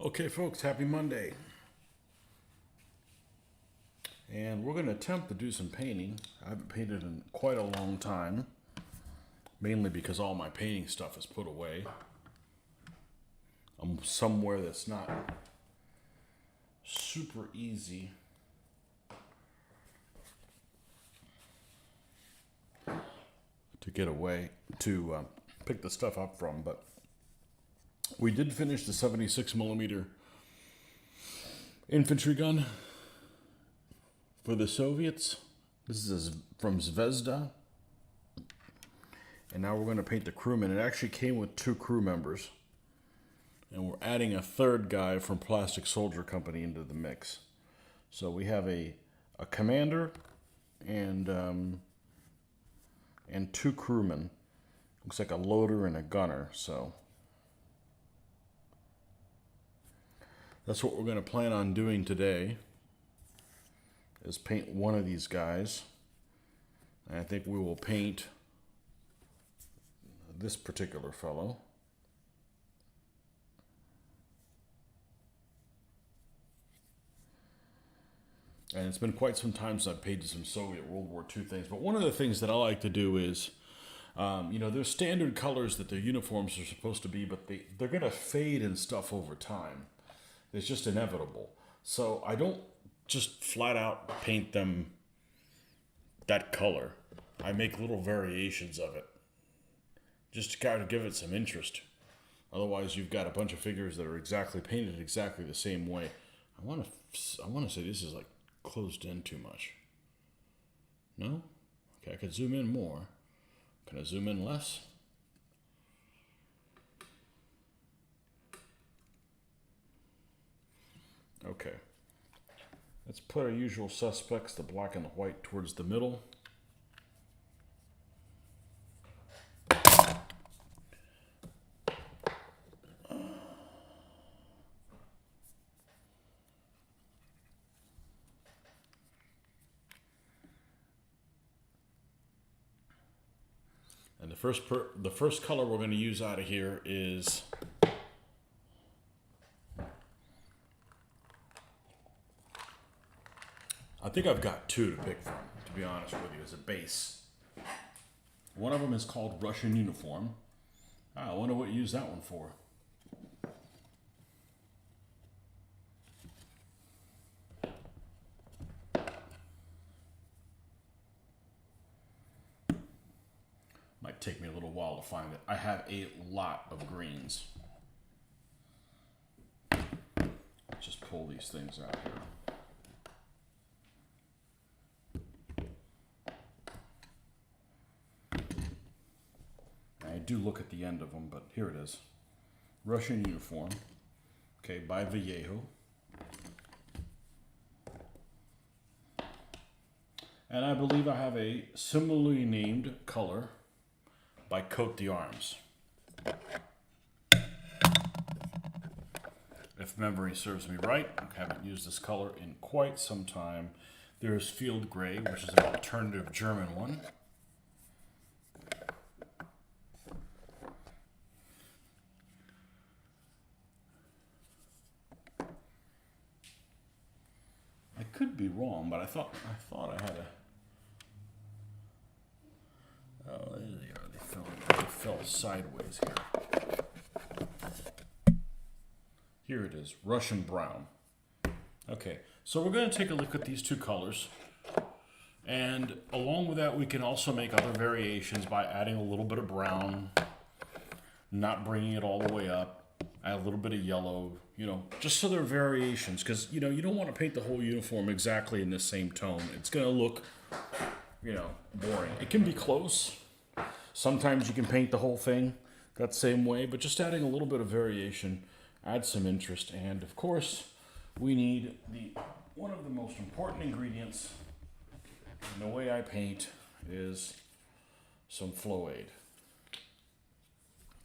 Okay, folks, happy Monday. And we're going to attempt to do some painting. I haven't painted in quite a long time, mainly because all my painting stuff is put away. I'm somewhere that's not super easy to get away to pick the stuff up from, but we did finish the 76 millimeter infantry gun for the Soviets. This is from Zvezda. And now we're going to paint the crewman. It actually came with 2 crew members. And we're adding a third guy from Plastic Soldier Company into the mix. So we have a commander and 2 crewmen. Looks like a loader and a gunner. So that's what we're going to plan on doing today, is paint one of these guys. And I think we will paint this particular fellow. And it's been quite some time since I've painted some Soviet World War II things. But one of the things that I like to do is, there's standard colors that their uniforms are supposed to be, but they're going to fade and stuff over time. It's just inevitable. So I don't just flat out paint them that color. I make little variations of it, just to kind of give it some interest. Otherwise, you've got a bunch of figures that are exactly painted exactly the same way. I want to say this is like closed in too much. No? Okay, I could zoom in more. Can I zoom in less? Okay. Let's put our usual suspects, the black and the white, towards the middle. And the first color we're going to use out of here is I think I've got 2 to pick from, to be honest with you, as a base. One of them is called Russian Uniform. I wonder what you use that one for. Might take me a little while to find it. I have a lot of greens. Let's just pull these things out here. I do look at the end of them, but here it is. Russian Uniform. Okay, by Vallejo. And I believe I have a similarly named color by Coat d'Arms. If memory serves me right, I haven't used this color in quite some time. There's Field Gray, which is an alternative German one. I could be wrong, but I thought I had a. Oh, there they are. They fell sideways here. Here it is, Russian Brown. Okay, so we're going to take a look at these 2 colors. And along with that, we can also make other variations by adding a little bit of brown, not bringing it all the way up, add a little bit of yellow, just so there are variations. Because, you don't want to paint the whole uniform exactly in the same tone. It's going to look, boring. It can be close. Sometimes you can paint the whole thing that same way, but just adding a little bit of variation adds some interest. And of course, we need one of the most important ingredients in the way I paint is some flow aid.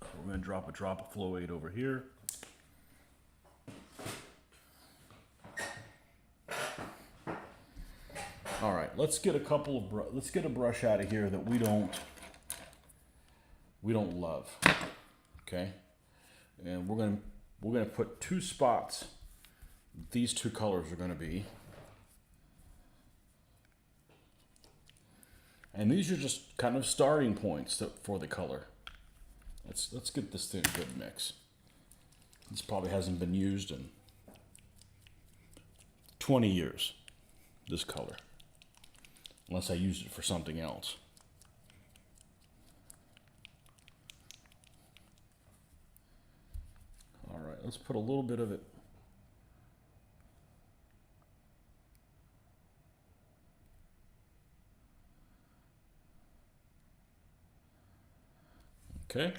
So we're going to drop a drop of flow aid over here. All right, let's get a brush out of here that we don't love. Okay, and we're we're going to put 2 spots. These 2 colors are going to be. And these are just kind of starting points for the color. Let's get this thing a good mix. This probably hasn't been used in 20 years, this color. Unless I used it for something else. All right, let's put a little bit of it. Okay.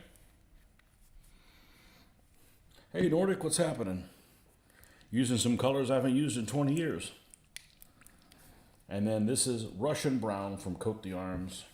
Hey Nordic, what's happening? Using some colors I haven't used in 20 years. And then this is Russian Brown from Coat d'Arms.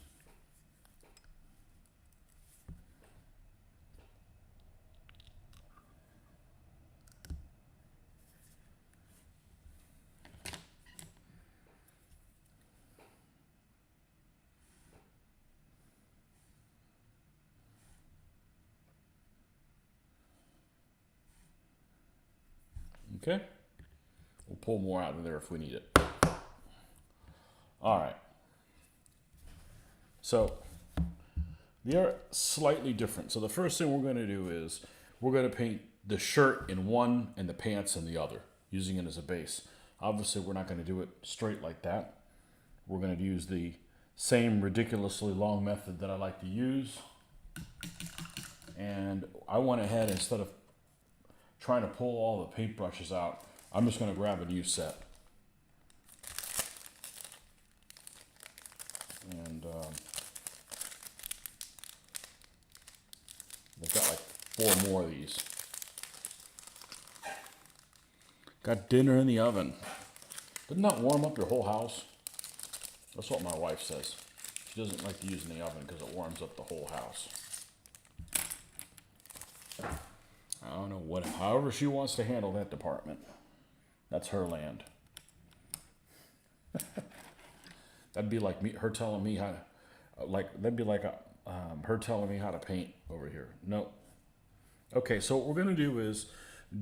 Okay, we'll pull more out of there if we need it. All right, so they're slightly different. So the first thing we're going to do is we're going to paint the shirt in one and the pants in the other, using it as a base. Obviously, we're not going to do it straight like that. We're going to use the same ridiculously long method that I like to use. And I went ahead, instead of trying to pull all the paintbrushes out, I'm just going to grab a new set. And they've got like 4 more of these. Got dinner in the oven. Doesn't that warm up your whole house? That's what my wife says. She doesn't like to use in the oven because it warms up the whole house. I don't know, however she wants to handle that department. That's her land. That'd be like her telling me how to, her telling me how to paint over here. No. Okay, so what we're gonna do is,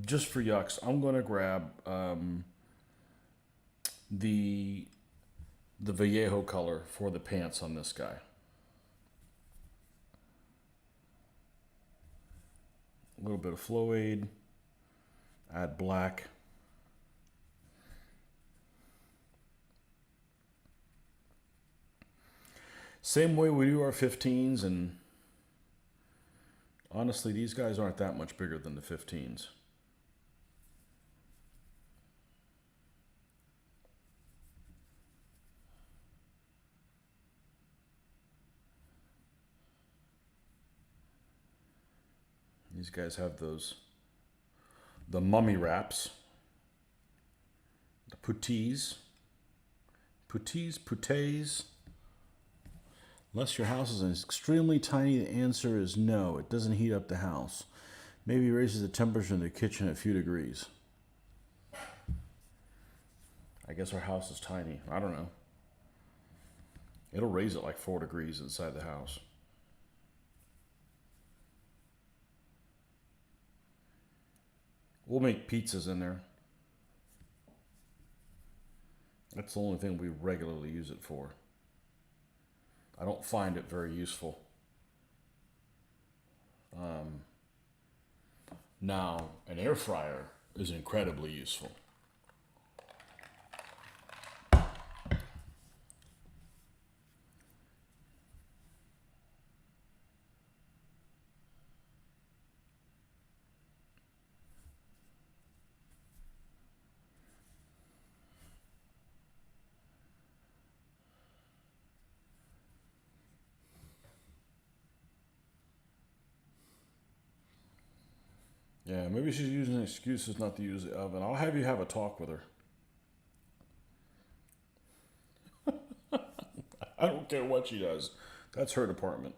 just for yucks, I'm gonna grab the Vallejo color for the pants on this guy. A little bit of Flow-Aid, add black. Same way we do our 15s, and honestly, these guys aren't that much bigger than the 15s. These guys have the mummy wraps, the puttees. Unless your house is extremely tiny, the answer is no. It doesn't heat up the house. Maybe raises the temperature in the kitchen a few degrees. I guess our house is tiny. I don't know. It'll raise it like 4 degrees inside the house. We'll make pizzas in there. That's the only thing we regularly use it for. I don't find it very useful. Now, an air fryer is incredibly useful. Yeah, maybe she's using excuses not to use the oven. I'll have you have a talk with her. I don't care what she does. That's her department.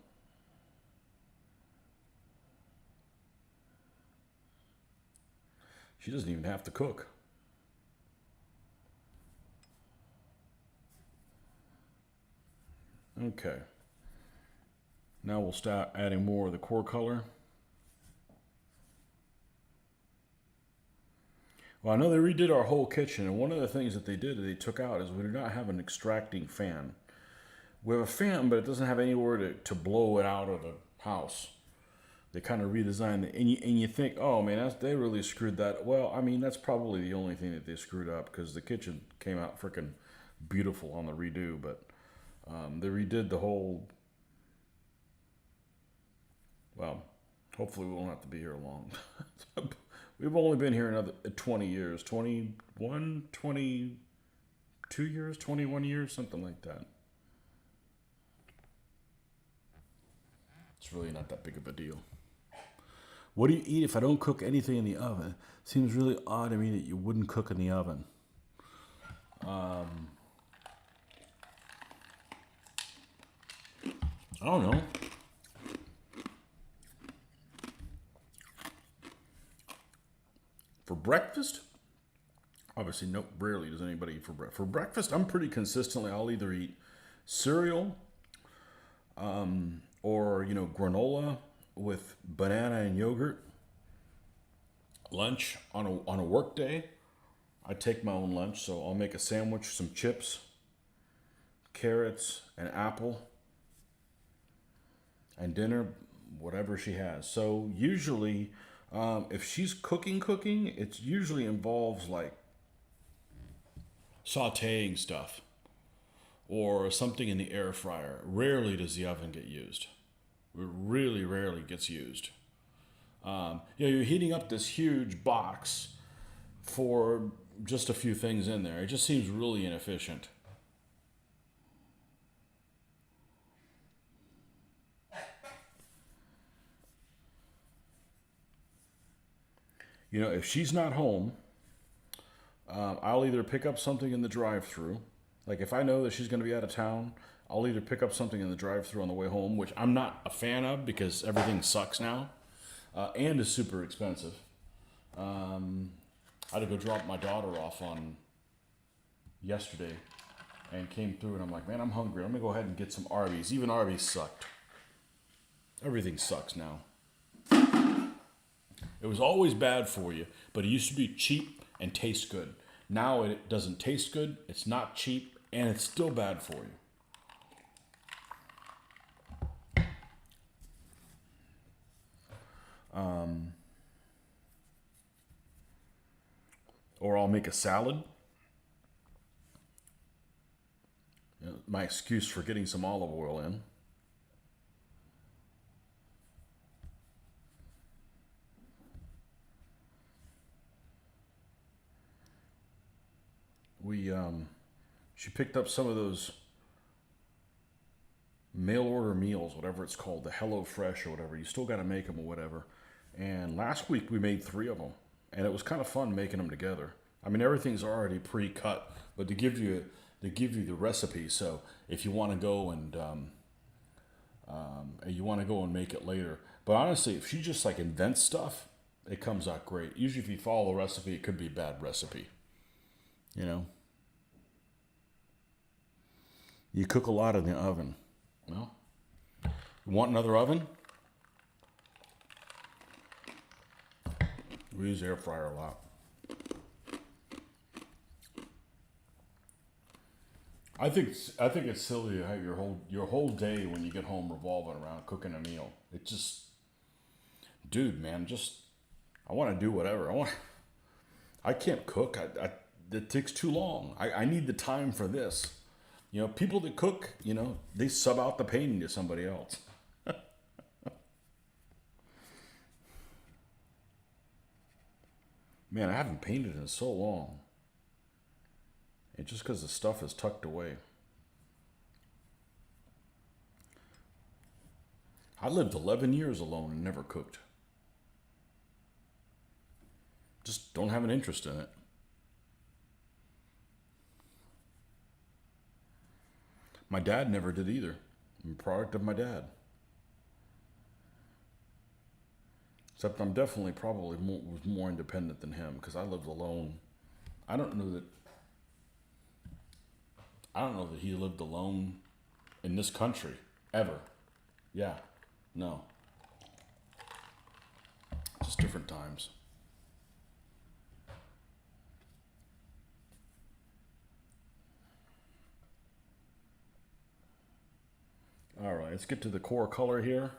She doesn't even have to cook. Okay. Now we'll start adding more of the core color. Well, I know they redid our whole kitchen, and one of the things that they did, they took out, is we do not have an extracting fan. We have a fan, but it doesn't have anywhere to blow it out of the house. They kind of redesigned it, and you think, oh man, they really screwed that. Well, I mean, that's probably the only thing that they screwed up, because the kitchen came out freaking beautiful on the redo, but they redid the whole. Well, hopefully we won't have to be here long. We've only been here another 20 years, 21, 22 years, 21 years, something like that. It's really not that big of a deal. What do you eat if I don't cook anything in the oven? Seems really odd to me that you wouldn't cook in the oven. I don't know. For breakfast? Obviously, no. Rarely does anybody eat for breakfast. For breakfast, I'm pretty consistently. I'll either eat cereal, or granola with banana and yogurt. Lunch on a work day, I take my own lunch, so I'll make a sandwich, some chips, carrots, an apple, and dinner, whatever she has. So usually, if she's cooking, it usually involves like sautéing stuff or something in the air fryer. Rarely does the oven get used. It really rarely gets used. You're heating up this huge box for just a few things in there. It just seems really inefficient. If she's not home, I'll either pick up something in the drive-thru. Like if I know that she's going to be out of town, I'll either pick up something in the drive-thru on the way home, which I'm not a fan of because everything sucks now, and is super expensive. I had to go drop my daughter off on yesterday, and came through, and I'm like, man, I'm hungry. I'm gonna go ahead and get some Arby's. Even Arby's sucked. Everything sucks now. It was always bad for you, but it used to be cheap and taste good. Now it doesn't taste good, it's not cheap, and it's still bad for you. Or I'll make a salad. My excuse for getting some olive oil in. She picked up some of those mail order meals, whatever it's called, the Hello Fresh or whatever. You still got to make them or whatever. And last week we made 3 of them, and it was kind of fun making them together. I mean, everything's already pre-cut, but they give you the recipe. So if you want to go and make it later. But honestly, if she just like invents stuff, it comes out great. Usually, if you follow the recipe, it could be a bad recipe. You cook a lot in the oven. Well, you want another oven? We use air fryer a lot. I think it's silly to have your whole day when you get home revolving around cooking a meal. It just, dude, man, I want to do whatever. I can't cook. It takes too long. I need the time for this. People that cook, they sub out the painting to somebody else. Man, I haven't painted in so long. And just because the stuff is tucked away. I lived 11 years alone and never cooked. Just don't have an interest in it. My dad never did either. I'm a product of my dad. Except I'm definitely probably was more independent than him because I lived alone. I don't know that he lived alone in this country ever. Yeah, no. Just different times. All right, let's get to the core color here.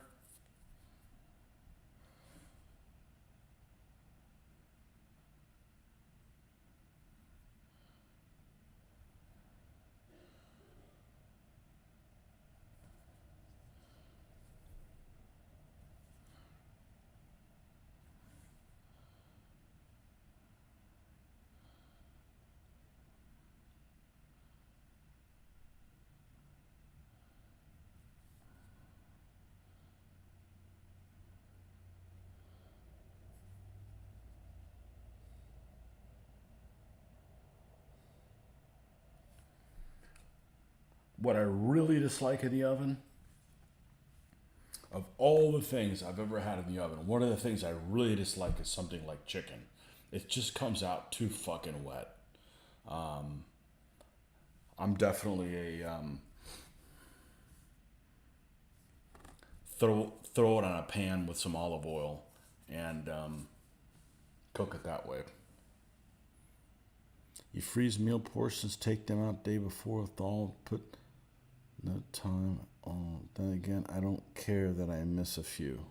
What I really dislike in the oven, of all the things I've ever had in the oven, one of the things I really dislike is something like chicken. It just comes out too fucking wet. I'm definitely a throw it on a pan with some olive oil and cook it that way. You freeze meal portions, take them out day before thaw, put no time on. Then again, I don't care that I miss a few.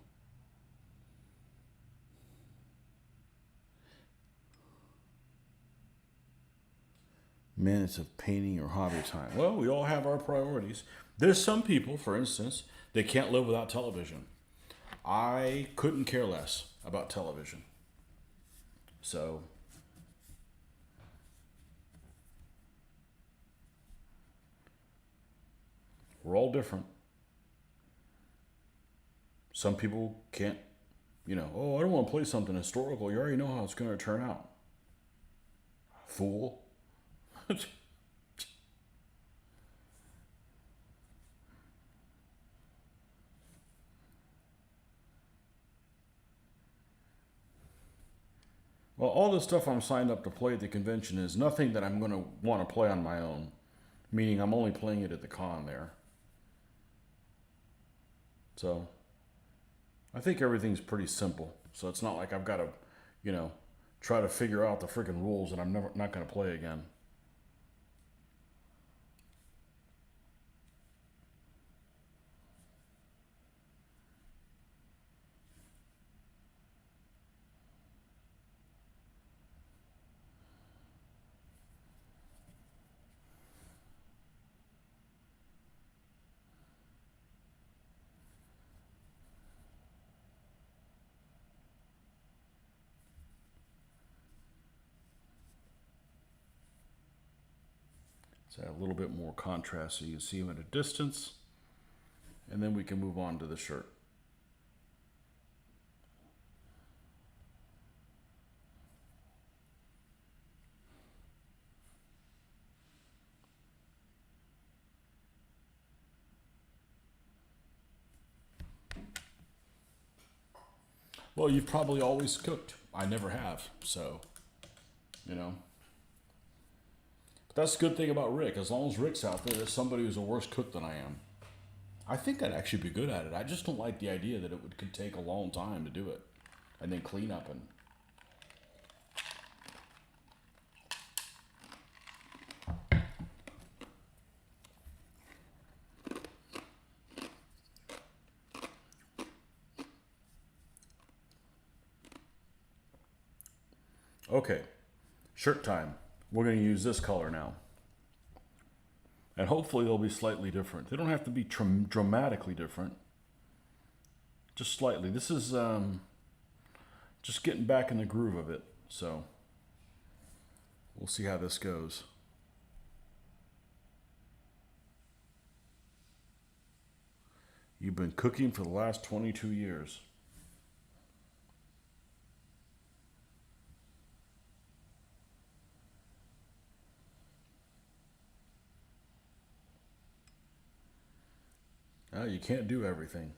Minutes of painting or hobby time. Well, we all have our priorities. There's some people, for instance, they can't live without television. I couldn't care less about television. So, we're all different. Some people can't, oh, I don't want to play something historical. You already know how it's going to turn out. Fool. Well, all the stuff I'm signed up to play at the convention is nothing that I'm going to want to play on my own. Meaning I'm only playing it at the con there. So, I think everything's pretty simple. So it's not like I've got to, try to figure out the freaking rules that I'm not going to play again. Let's add a little bit more contrast so you can see them at a distance. And then we can move on to the shirt. Well, you've probably always cooked. I never have, so, But that's the good thing about Rick. As long as Rick's out there, there's somebody who's a worse cook than I am. I think I'd actually be good at it. I just don't like the idea that could take a long time to do it. And then clean up and... Okay, shirt time. We're going to use this color now. And hopefully they'll be slightly different. They don't have to be dramatically different. Just slightly. This is just getting back in the groove of it. So we'll see how this goes. You've been cooking for the last 22 years. You can't do everything,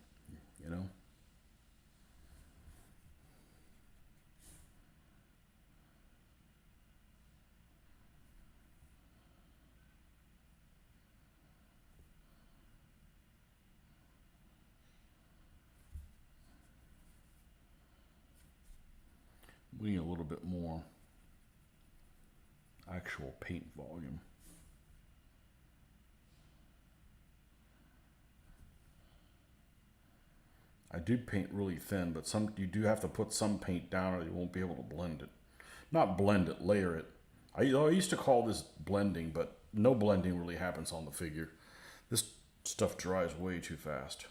We need a little bit more actual paint volume. I do paint really thin, but some you do have to put some paint down or you won't be able to blend it. Not blend it, layer it. I used to call this blending, but no blending really happens on the figure. This stuff dries way too fast.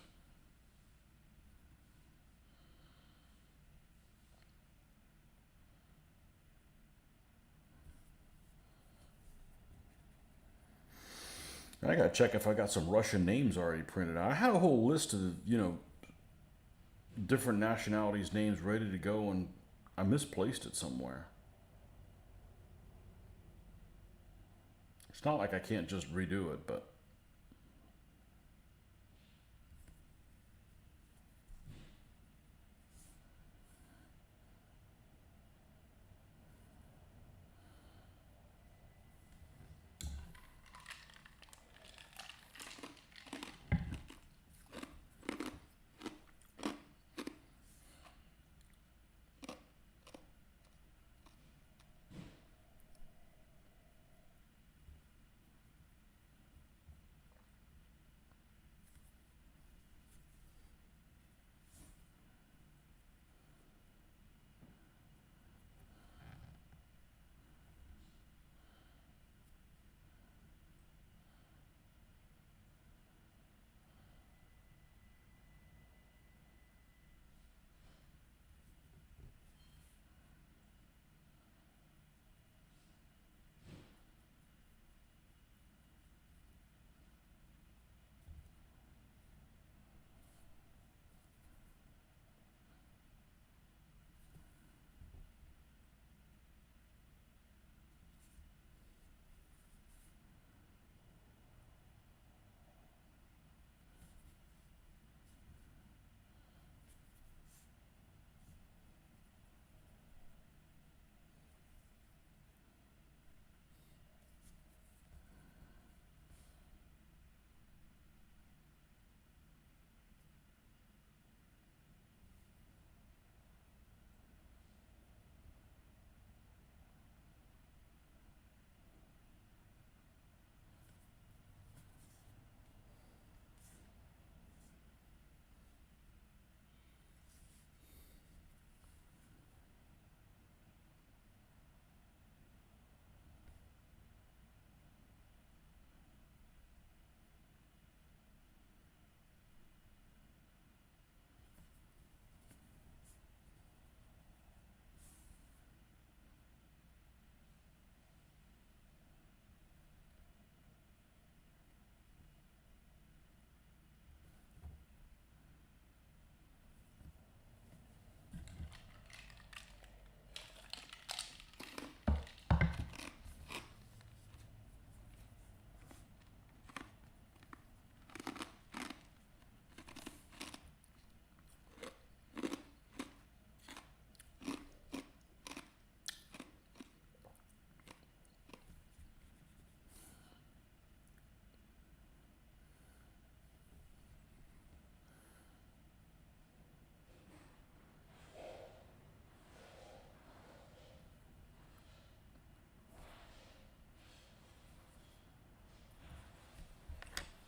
I gotta check if I got some Russian names already printed out. I had a whole list of, different nationalities' names ready to go, and I misplaced it somewhere. It's not like I can't just redo it, but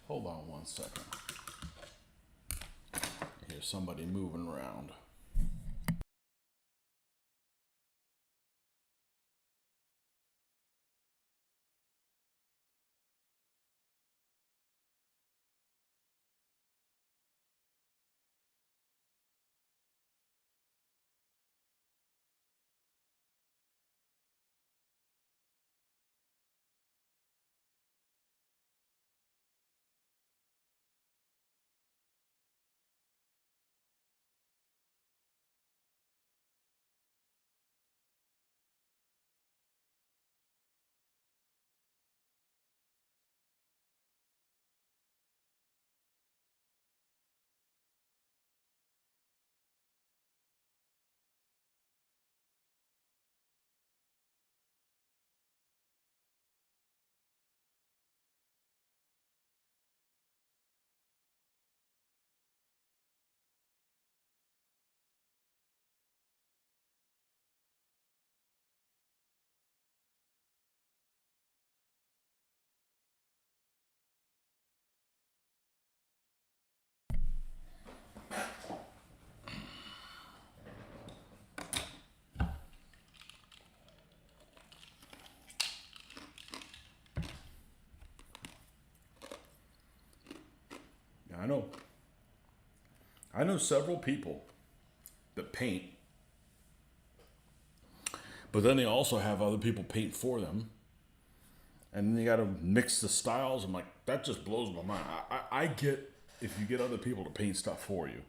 hold on one second. I hear somebody moving around. I know. I know several people that paint, but then they also have other people paint for them. And then you got to mix the styles. I'm like, that just blows my mind. I get if you get other people to paint stuff for you,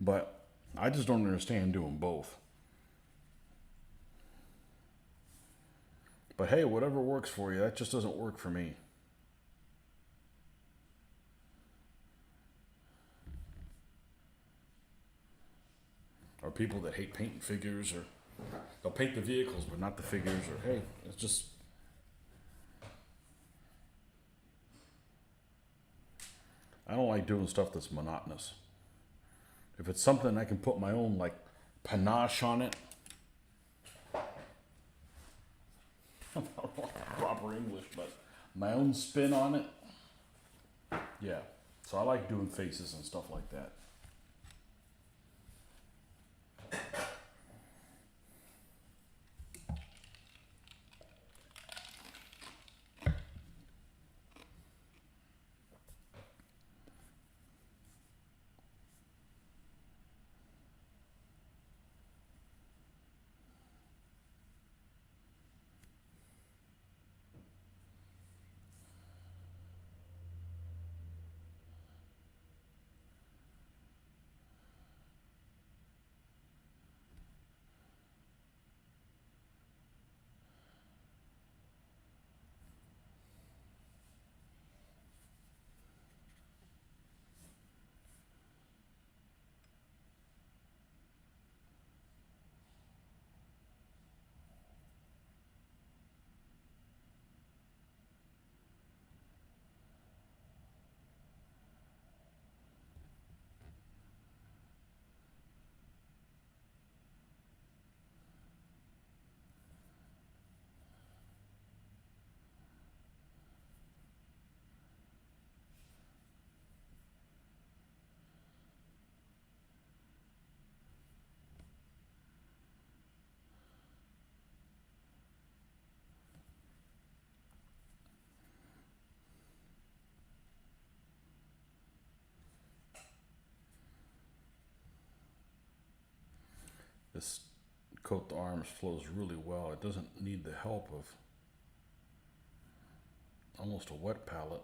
but I just don't understand doing both. But hey, whatever works for you, that just doesn't work for me. Or people that hate painting figures, or they'll paint the vehicles but not the figures, or hey, it's just. I don't like doing stuff that's monotonous. If it's something I can put my own like panache on it, I don't know proper English, but my own spin on it, yeah. So I like doing faces and stuff like that. This coat the arms flows really well. It doesn't need the help of almost a wet palette.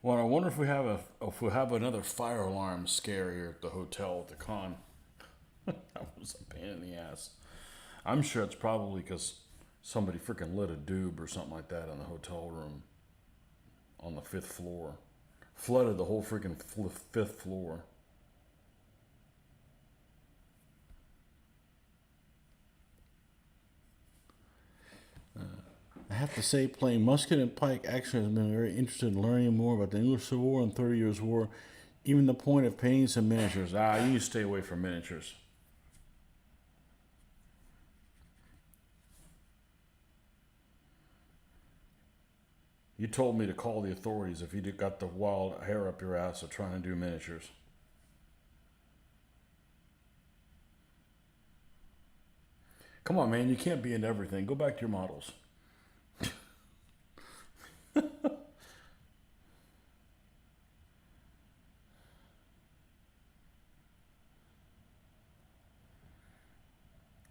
Well, I wonder if we have another fire alarm scare here at the hotel at the con. That was a pain in the ass. I'm sure it's probably because somebody freaking lit a doob or something like that in the hotel room on the 5th floor. Flooded the whole freaking 5th floor. I have to say, playing musket and pike actually has been very interested in learning more about the English Civil War and 30 Years' War, even the point of painting some miniatures. You need to stay away from miniatures. You told me to call the authorities if you got the wild hair up your ass of trying to do miniatures. Come on, man, you can't be into everything. Go back to your models.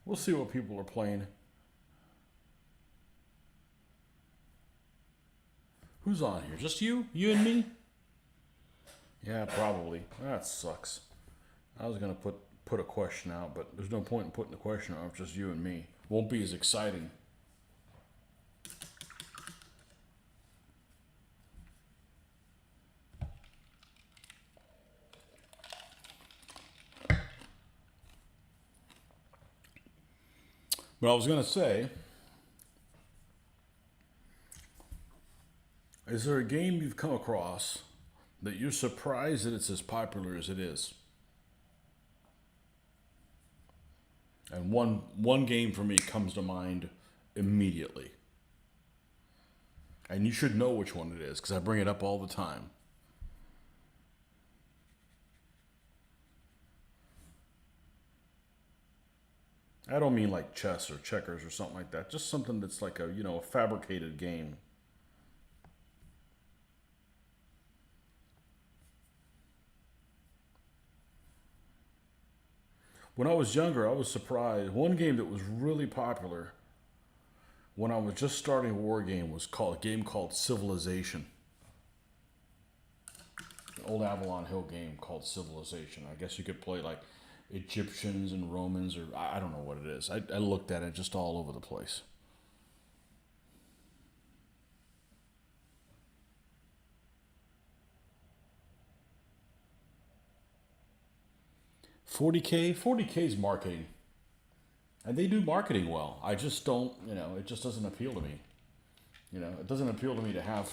We'll see what people are playing. Who's on here? Just you? You and me? Yeah, probably. That sucks. I was gonna put a question out, but there's no point in putting the question out if just you and me. Won't be as exciting. But I was gonna say, is there a game you've come across that you're surprised that it's as popular as it is? And one game for me comes to mind immediately. And you should know which one it is because I bring it up all the time. I don't mean like chess or checkers or something like that. Just something that's like a fabricated game. When I was younger, I was surprised. One game that was really popular when I was just starting a war game was a game called Civilization. An old Avalon Hill game called Civilization. I guess you could play like Egyptians and Romans, or I don't know what it is. I looked at it just all over the place. 40K is marketing. And they do marketing well. I just don't, it just doesn't appeal to me. It doesn't appeal to me to have,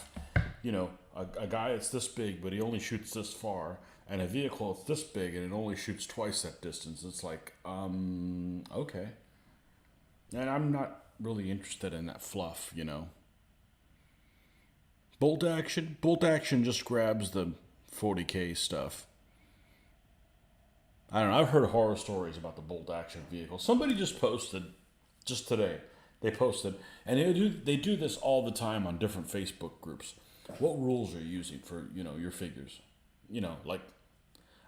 a guy that's this big, but he only shoots this far, and a vehicle that's this big and it only shoots twice that distance. It's like, okay. And I'm not really interested in that fluff. Bolt action just grabs the 40K stuff. I don't know. I've heard horror stories about the bolt action vehicle. Somebody just posted, just today, they posted, and they do this all the time on different Facebook groups. What rules are you using for your figures? Like,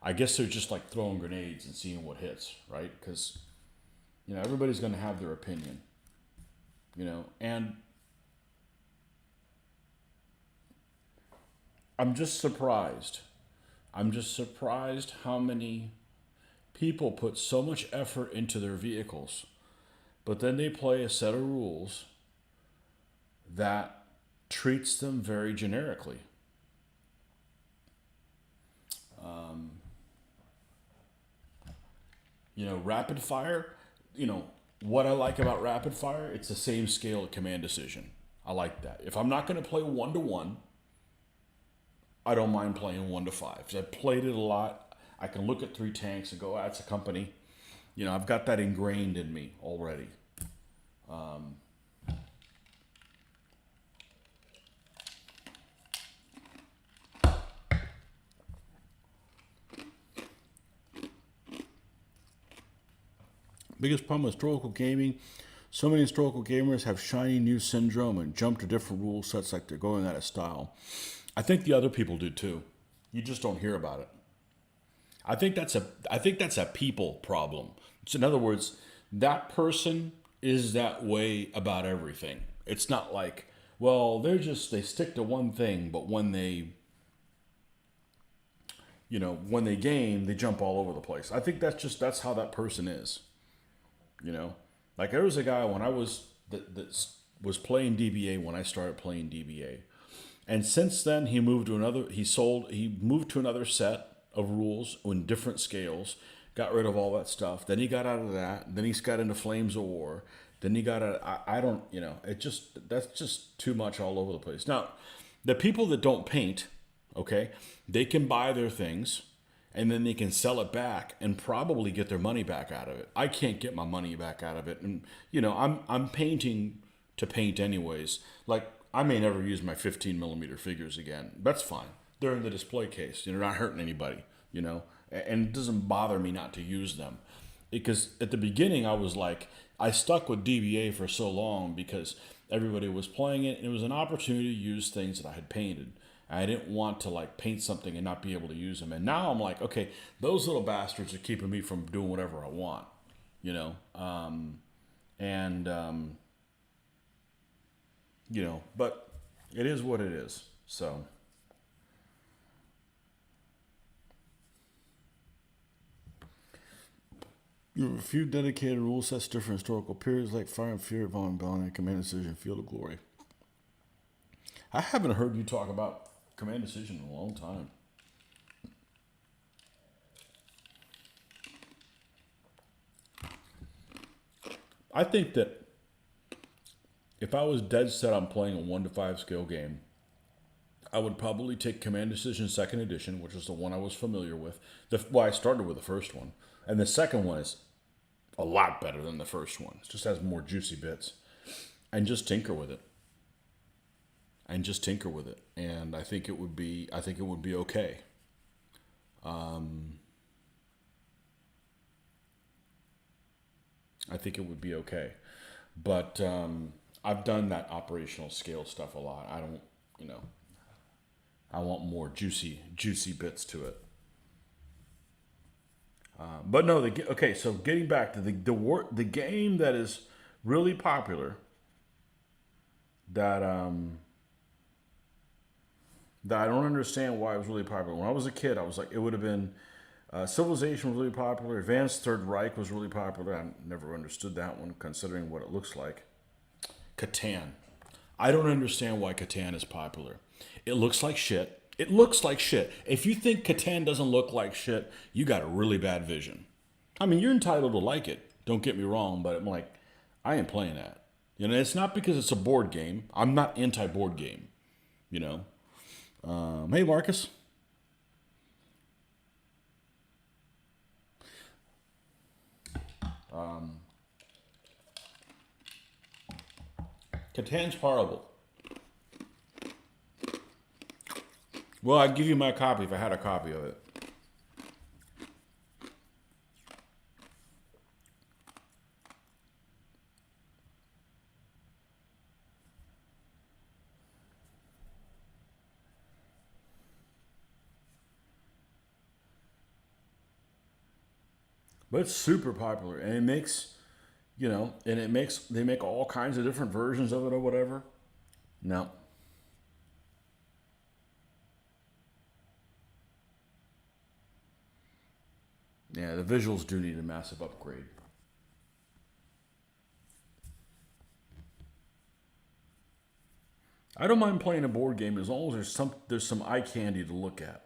I guess they're just like throwing grenades and seeing what hits, right? Because everybody's going to have their opinion. And I'm just surprised. I'm just surprised how many people put so much effort into their vehicles, but then they play a set of rules that treats them very generically. Rapid fire, what I like about rapid fire, it's the same scale of command decision. I like that. If I'm not going to play 1-to-1, I don't mind playing 1-to-5. I've played it a lot. I can look at 3 tanks and go, that's a company. I've got that ingrained in me already. Biggest problem with historical gaming, so many historical gamers have shiny new syndrome and jump to different rule sets like they're going out of style. I think the other people do too. You just don't hear about it. I think that's a people problem. So in other words, that person is that way about everything. It's not like, well, they stick to one thing, but when they game, they jump all over the place. I think that's how that person is. Like there was a guy when I was that was playing DBA when I started playing DBA, and since then he moved to another set of rules in different scales, got rid of all that stuff. Then he got out of that. Then he's got into Flames of War. Then he got out. I don't, that's just too much all over the place. Now, the people that don't paint, okay, they can buy their things and then they can sell it back and probably get their money back out of it. I can't get my money back out of it. And, I'm painting to paint anyways. Like, I may never use my 15 millimeter figures again. That's fine. They're in the display case. They're not hurting anybody, and it doesn't bother me not to use them. Because at the beginning, I was like, I stuck with DBA for so long because everybody was playing it, and it was an opportunity to use things that I had painted. I didn't want to like paint something and not be able to use them. And now I'm like, okay, those little bastards are keeping me from doing whatever I want, but It is what it is. So, you have a few dedicated rule sets, different historical periods like Fire and Fury, Von Bellin, and Command Decision, Field of Glory. I haven't heard you talk about Command Decision in a long time. I think that if I was dead set on playing a 1 to 5 scale game, I would probably take Command Decision Second Edition, which is the one I was familiar with. I started with the first one, and the second one is a lot better than the first one. It just has more juicy bits, and just tinker with it. And I think it would be okay. I think it would be okay. But I've done that operational scale stuff a lot. I don't, I want more juicy bits to it. But no, okay. So getting back to the game that is really popular, that that I don't understand why it was really popular. When I was a kid, I was like, it would have been Civilization was really popular. Advanced Third Reich was really popular. I never understood that one, considering what it looks like. Catan. I don't understand why Catan is popular. It looks like shit. It looks like shit. If you think Catan doesn't look like shit, you got a really bad vision. I mean, you're entitled to like it. Don't get me wrong, but I'm like, I ain't playing that. It's not because it's a board game. I'm not anti-board game. Hey, Marcus. Catan's horrible. Well, I'd give you my copy if I had a copy of it. But it's super popular, and it makes, they make all kinds of different versions of it or whatever. No. Yeah, the visuals do need a massive upgrade. I don't mind playing a board game as long as there's some eye candy to look at.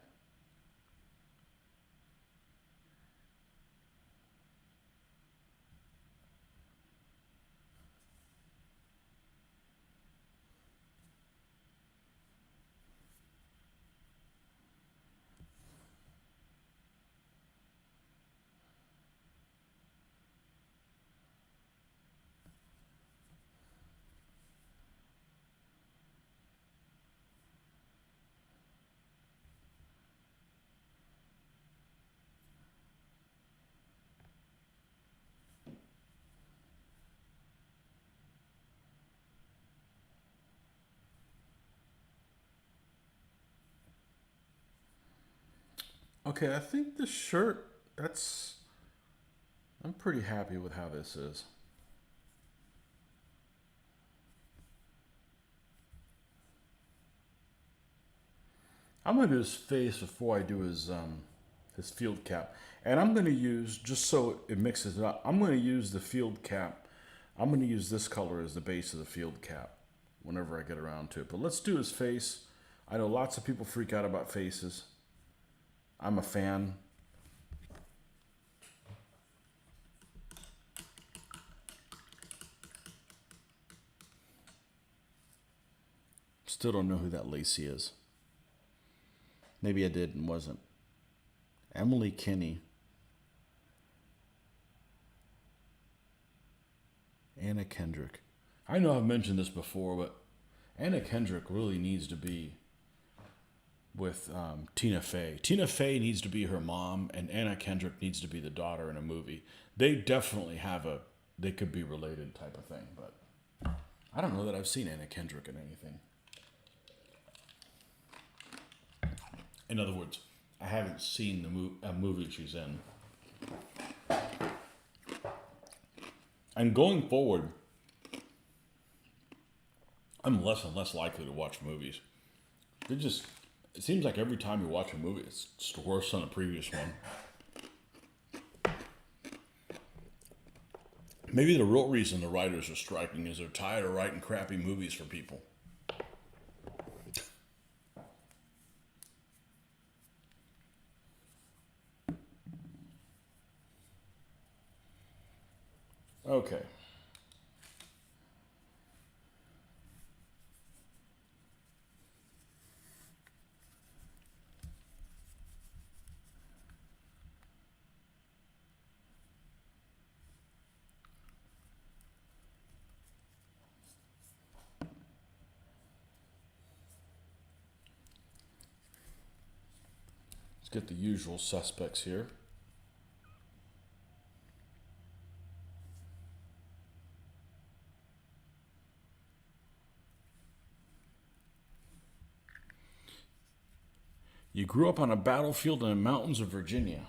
Okay, I think the shirt, I'm pretty happy with how this is. I'm gonna do his face before I do his field cap, and I'm gonna use, just so it mixes it up, I'm gonna use the field cap. I'm gonna use this color as the base of the field cap whenever I get around to it. But let's do his face. I know lots of people freak out about faces. I'm a fan. Still don't know who that Lacey is. Maybe I did and wasn't. Emily Kinney. Anna Kendrick. I know I've mentioned this before, but Anna Kendrick really needs to be with Tina Fey. Tina Fey needs to be her mom, and Anna Kendrick needs to be the daughter in a movie. They definitely they could be related type of thing, but I don't know that I've seen Anna Kendrick in anything. In other words, I haven't seen a movie she's in. And going forward, I'm less and less likely to watch movies. It just, it seems like every time you watch a movie, it's worse than the previous one. Maybe the real reason the writers are striking is they're tired of writing crappy movies for people. Okay. Let's get the usual suspects here. You grew up on a battlefield in the mountains of Virginia.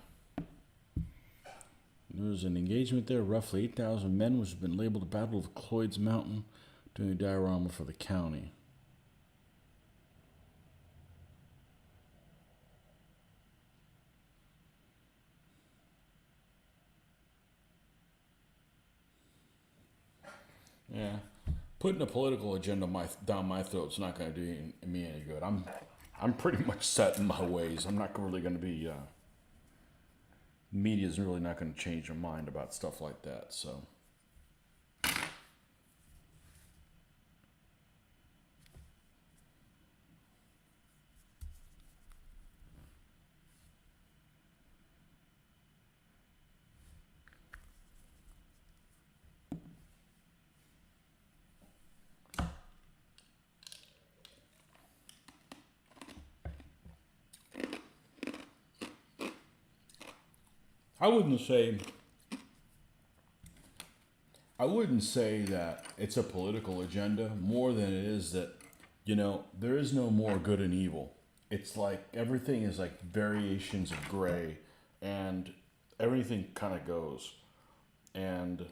There was an engagement there. Roughly 8,000 men, which has been labeled the Battle of Cloyd's Mountain, doing a diorama for the county. Yeah, putting a political agenda down my throat's not going to do me any good. I'm pretty much set in my ways. I'm not really going to be. Media's really not going to change their mind about stuff like that. So. I wouldn't say that it's a political agenda more than it is that, there is no more good and evil. It's like everything is like variations of gray and everything kind of goes. And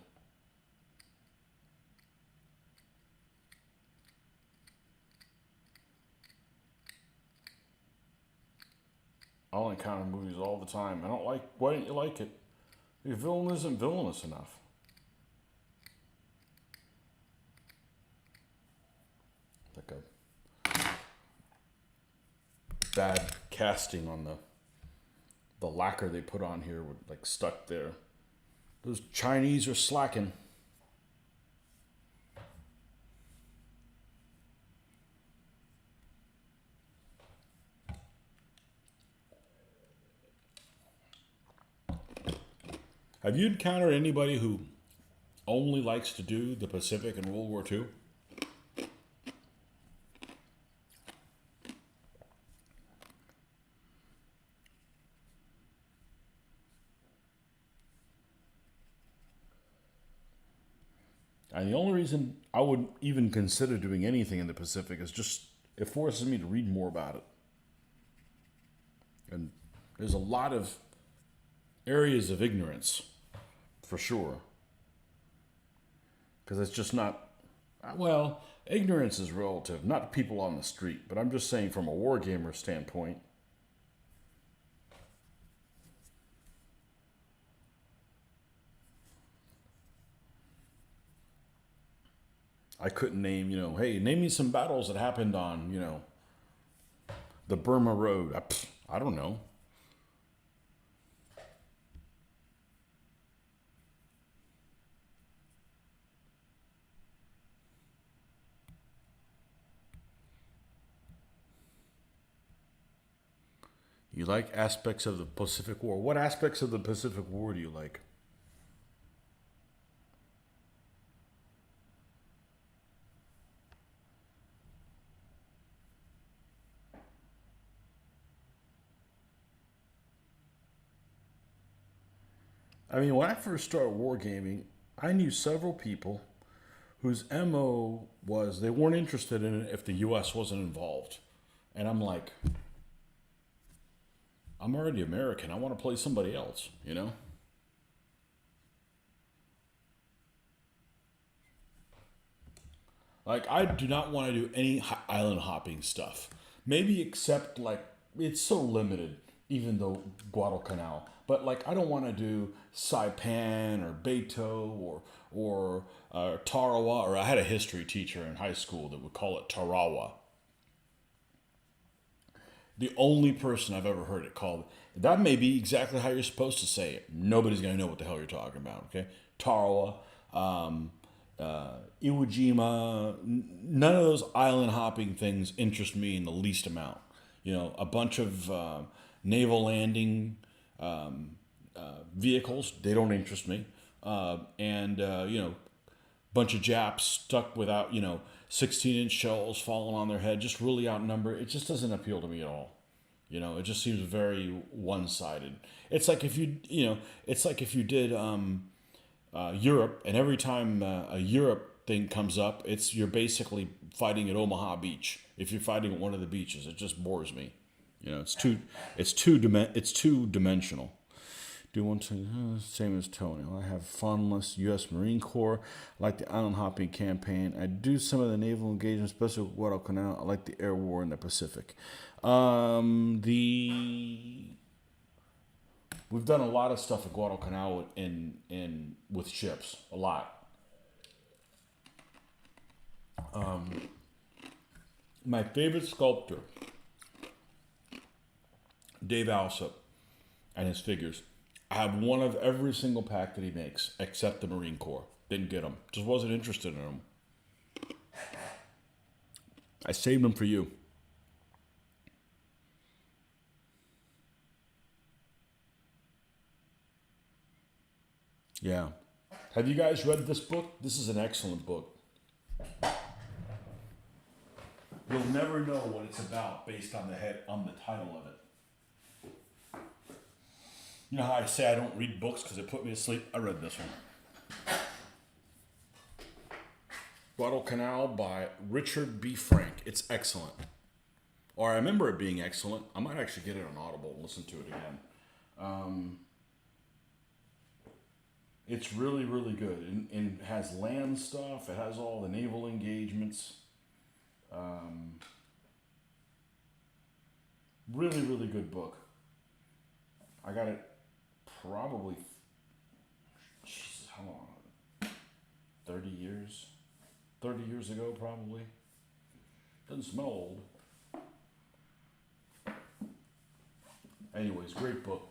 I'll encounter movies all the time. I don't like, why don't you like it? Your villain isn't villainous enough. Like a bad casting on the lacquer they put on here would like stuck there. Those Chinese are slacking. Have you encountered anybody who only likes to do the Pacific in World War II? And the only reason I would even consider doing anything in the Pacific is just it forces me to read more about it. And there's a lot of areas of ignorance, for sure. Because it's just not, well, ignorance is relative, not people on the street, but I'm just saying from a wargamer standpoint. I couldn't name, hey, name me some battles that happened on, the Burma Road. I don't know. You like aspects of the Pacific War. What aspects of the Pacific War do you like? I mean, when I first started wargaming, I knew several people whose MO was they weren't interested in it if the US wasn't involved. And I'm like, I'm already American. I want to play somebody else, Like, I do not want to do any island hopping stuff. Maybe except, like, it's so limited, even though Guadalcanal. But, like, I don't want to do Saipan or Beto or Tarawa. Or I had a history teacher in high school that would call it Tarawa. The only person I've ever heard it called. That may be exactly how you're supposed to say it. Nobody's going to know what the hell you're talking about, okay? Tarawa, Iwo Jima, none of those island hopping things interest me in the least amount. You know, a bunch of naval landing vehicles, they don't interest me. Bunch of Japs stuck without, 16-inch shells falling on their head, just really outnumbered. It just doesn't appeal to me at all. It just seems very one-sided. It's like if you did Europe, and every time a Europe thing comes up, you're basically fighting at Omaha Beach. If you're fighting at one of the beaches, it just bores me. It's two dimensional. Do one thing, same as Tony. I have fondness, U.S. Marine Corps. I like the island hopping campaign. I do some of the naval engagements, especially with Guadalcanal. I like the air war in the Pacific. We've done a lot of stuff at Guadalcanal in with ships, a lot. My favorite sculptor, Dave Alsop, and his figures. I have one of every single pack that he makes, except the Marine Corps. Didn't get them. Just wasn't interested in them. I saved them for you. Yeah. Have you guys read this book? This is an excellent book. You'll never know what it's about based on the title of it. You know how I say I don't read books because they put me to sleep? I read this one. Guadalcanal by Richard B. Frank. It's excellent. Or I remember it being excellent. I might actually get it on Audible and listen to it again. It's really, really good. And it has land stuff. It has all the naval engagements. Really, really good book. I got it probably, Jesus, how long? 30 years? 30 years ago, probably. Doesn't smell old. Anyways, great book.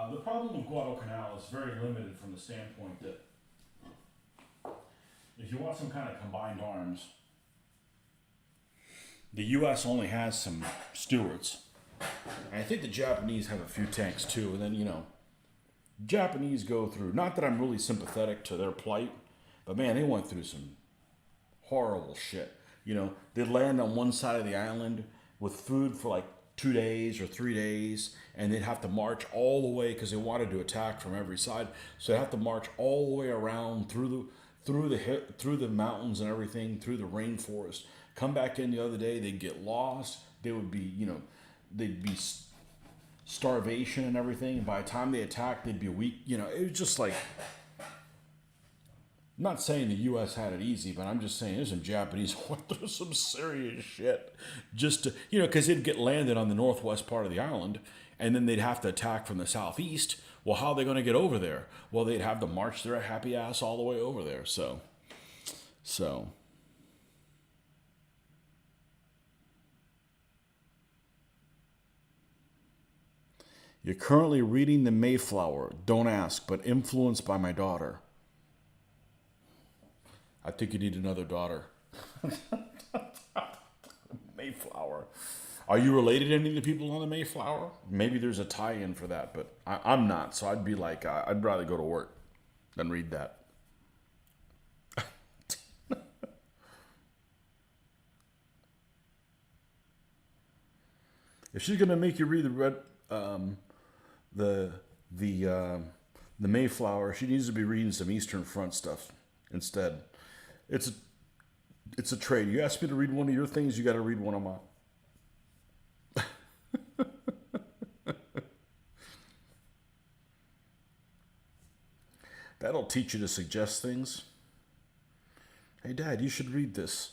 The problem with Guadalcanal is very limited from the standpoint that if you want some kind of combined arms, the U.S. only has some Stuarts. And I think the Japanese have a few tanks too. And then, Japanese go through, not that I'm really sympathetic to their plight, but man, they went through some horrible shit. They'd land on one side of the island with food for like 2 days or 3 days, and they'd have to march all the way because they wanted to attack from every side. So they'd have to march all the way around through the mountains and everything, through the rainforest. Come back in the other day, they'd get lost. They would be, they'd be starvation and everything. And by the time they attacked, they'd be weak. It was just like, I'm not saying the U.S. had it easy, but I'm just saying there's some Japanese went through some serious shit. Just to, because they'd get landed on the northwest part of the island, and then they'd have to attack from the southeast. Well, how are they going to get over there? Well, they'd have to march their happy ass all the way over there. So. You're currently reading The Mayflower. Don't ask, but influenced by my daughter. I think you need another daughter. Mayflower. Are you related to any of the people on the Mayflower? Maybe there's a tie-in for that, but I'm not. So I'd be like, I'd rather go to work than read that. If she's gonna make you read the Mayflower, she needs to be reading some Eastern Front stuff instead. It's a trade. You ask me to read one of your things, you got to read one of mine. That'll teach you to suggest things. Hey, Dad, you should read this.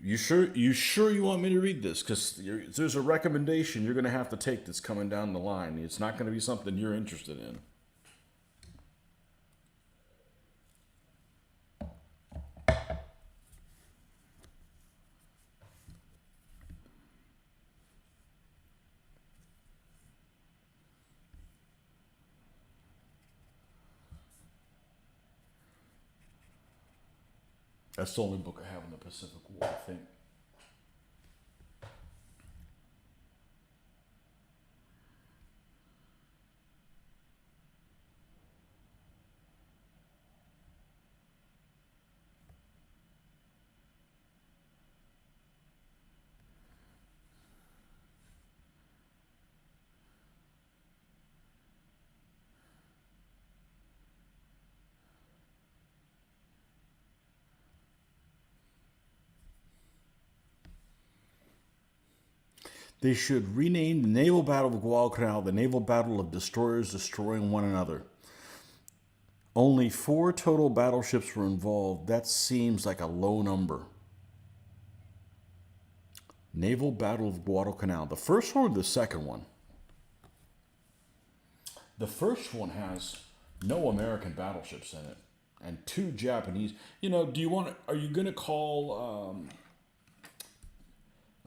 You sure? You sure you want me to read this? Because there's a recommendation you're going to have to take that's coming down the line. It's not going to be something you're interested in. That's the only book I have in the Pacific War, I think. They should rename the Naval Battle of Guadalcanal the Naval Battle of Destroyers Destroying One Another. Only 4 total battleships were involved. That seems like a low number. Naval Battle of Guadalcanal. The first one or the second one? The first one has no American battleships in it and 2 Japanese. You know, do you want? Are you going to call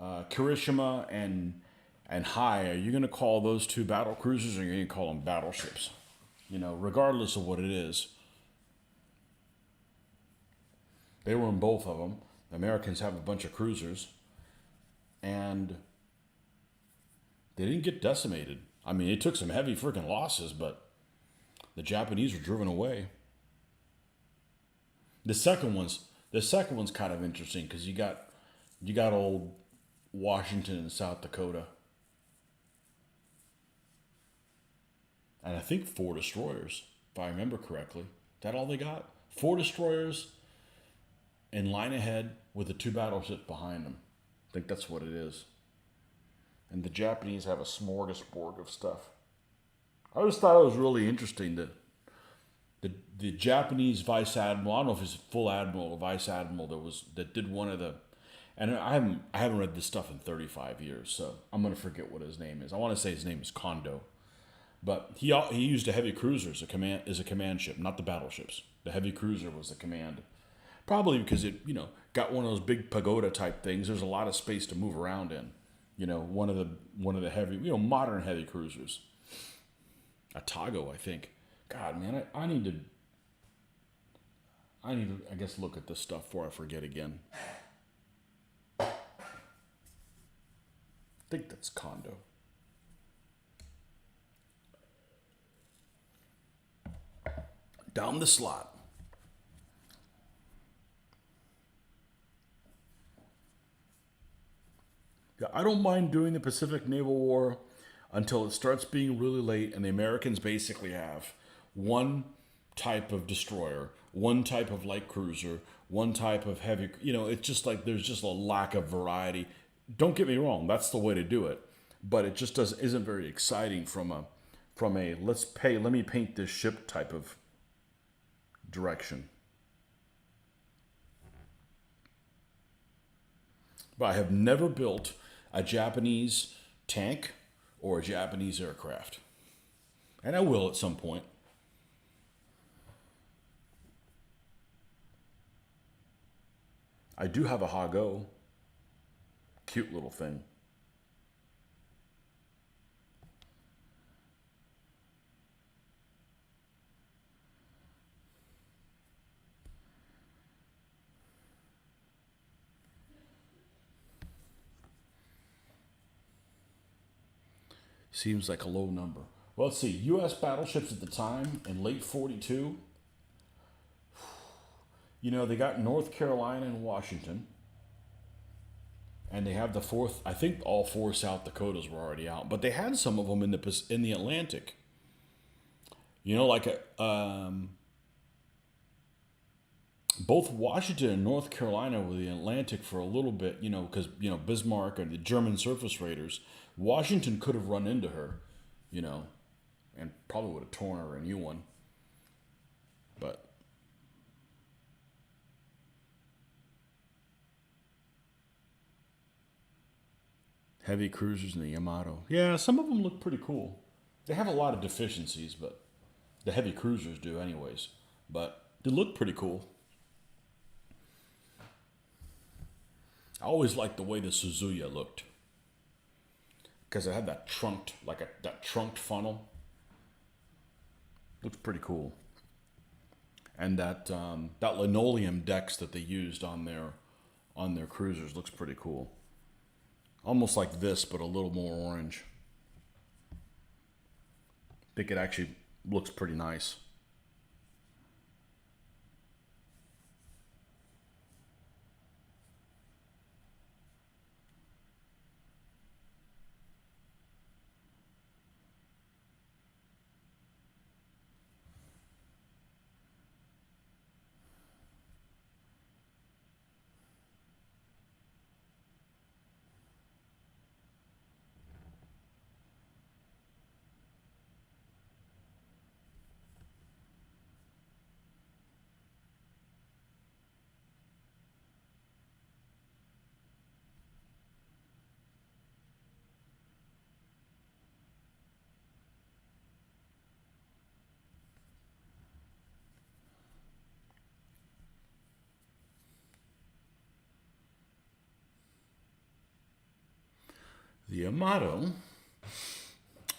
Kirishima and Hai? Are you going to call those 2 battle cruisers, or are you going to call them battleships? You know, regardless of what it is, they were in both of them. The Americans have a bunch of cruisers, and they didn't get decimated. I mean, it took some heavy freaking losses, but the Japanese were driven away. The second one's kind of interesting because you got old Washington and South Dakota, and I think 4 destroyers, if I remember correctly. Is that all they got? 4 destroyers in line ahead with the 2 battleships behind them. I think that's what it is. And the Japanese have a smorgasbord of stuff. I just thought it was really interesting that the Japanese vice admiral, I don't know if he's full admiral or vice admiral, that did one of the, and I haven't read this stuff in 35 years, so I'm gonna forget what his name is. I want to say his name is Kondo, but he used a heavy cruiser as a command ship, not the battleships. The heavy cruiser was the command, probably because it got one of those big pagoda type things. There's a lot of space to move around in. One of the heavy, modern heavy cruisers. A Tago, I think. God, man, I need to, I guess, look at this stuff before I forget again. I think that's Kondo. Down the slot. Yeah, I don't mind doing the Pacific Naval War until it starts being really late and the Americans basically have one type of destroyer, one type of light cruiser, one type of heavy. It's just like there's just a lack of variety. Don't get me wrong, that's the way to do it, but it just isn't very exciting from a let me paint this ship type of direction. But I have never built a Japanese tank or a Japanese aircraft. And I will at some point. I do have a Hago. Cute little thing. Seems like a low number. Well, let's see. U.S. battleships at the time in late 42. They got North Carolina and Washington. And they have the 4th. I think all 4 South Dakotas were already out. But they had some of them in the Atlantic. Both Washington and North Carolina were the Atlantic for a little bit, because, Bismarck and the German surface raiders. Washington could have run into her, and probably would have torn her a new one. But Heavy cruisers in the Yamato. Yeah, some of them look pretty cool. They have a lot of deficiencies, but the heavy cruisers do anyways. But they look pretty cool. I always liked the way the Suzuya looked. Because it had that trunked, that trunked funnel. Looks pretty cool. And that linoleum decks that they used on their cruisers looks pretty cool. Almost like this, but a little more orange. I think it actually looks pretty nice. The Yamato